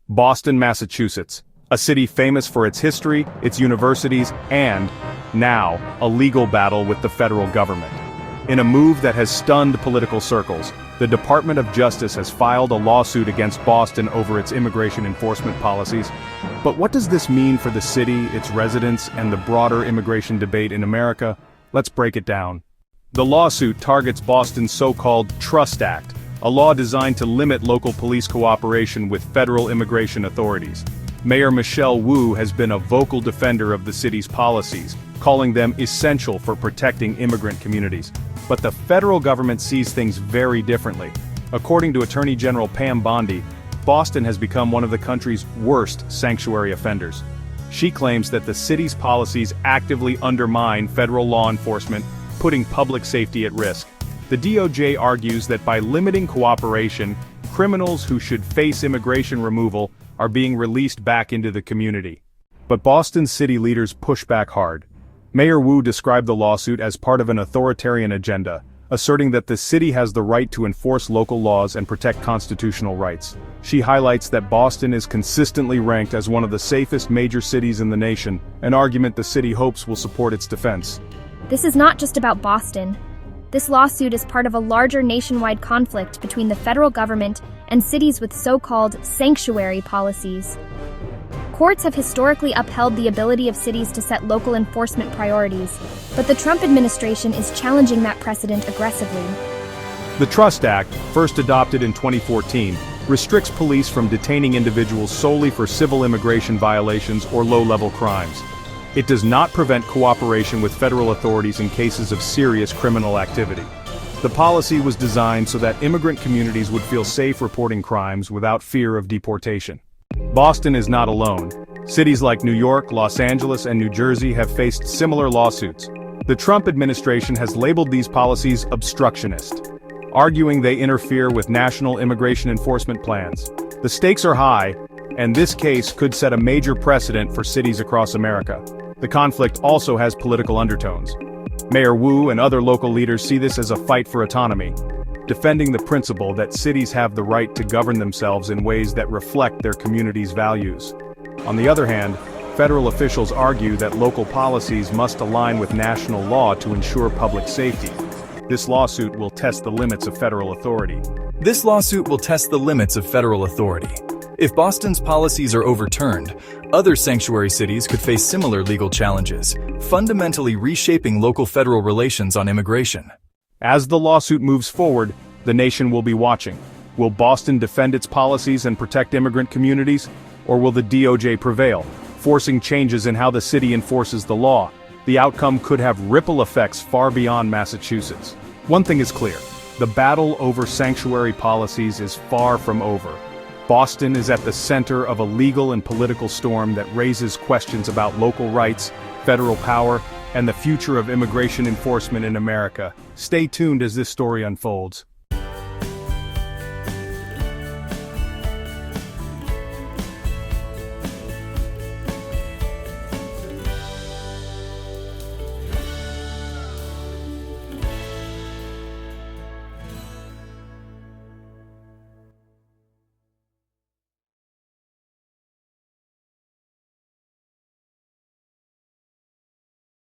Boston, Massachusetts, a city famous for its history, its universities, and, now, a legal battle with the federal government. In a move that has stunned political circles, the Department of Justice has filed a lawsuit against Boston over its immigration enforcement policies. But what does this mean for the city, its residents, and the broader immigration debate in America? Let's break it down. The lawsuit targets Boston's so-called Trust Act, a law designed to limit local police cooperation with federal immigration authorities. Mayor Michelle Wu has been a vocal defender of the city's policies, calling them essential for protecting immigrant communities. But the federal government sees things very differently. According to Attorney General Pam Bondi, Boston has become one of the country's worst sanctuary offenders. She claims that the city's policies actively undermine federal law enforcement, putting public safety at risk. The DOJ argues that by limiting cooperation, criminals who should face immigration removal are being released back into the community. But Boston's city leaders push back hard. Mayor Wu described the lawsuit as part of an authoritarian agenda, asserting that the city has the right to enforce local laws and protect constitutional rights. She highlights that Boston is consistently ranked as one of the safest major cities in the nation, an argument the city hopes will support its defense. This is not just about Boston. This lawsuit is part of a larger nationwide conflict between the federal government and cities with so-called sanctuary policies. Courts have historically upheld the ability of cities to set local enforcement priorities, but the Trump administration is challenging that precedent aggressively. The Trust Act, first adopted in 2014, restricts police from detaining individuals solely for civil immigration violations or low-level crimes. It does not prevent cooperation with federal authorities in cases of serious criminal activity. The policy was designed so that immigrant communities would feel safe reporting crimes without fear of deportation. Boston is not alone. Cities like New York, Los Angeles, and New Jersey have faced similar lawsuits. The Trump administration has labeled these policies obstructionist, arguing they interfere with national immigration enforcement plans. The stakes are high, and this case could set a major precedent for cities across America. The conflict also has political undertones. Mayor Wu and other local leaders see this as a fight for autonomy, defending the principle that cities have the right to govern themselves in ways that reflect their community's values. On the other hand, federal officials argue that local policies must align with national law to ensure public safety. This lawsuit will test the limits of federal authority. If Boston's policies are overturned, other sanctuary cities could face similar legal challenges, fundamentally reshaping local federal relations on immigration. As the lawsuit moves forward, the nation will be watching. Will Boston defend its policies and protect immigrant communities? Or will the DOJ prevail, forcing changes in how the city enforces the law? The outcome could have ripple effects far beyond Massachusetts. One thing is clear: the battle over sanctuary policies is far from over. Boston is at the center of a legal and political storm that raises questions about local rights, federal power, and the future of immigration enforcement in America. Stay tuned as this story unfolds.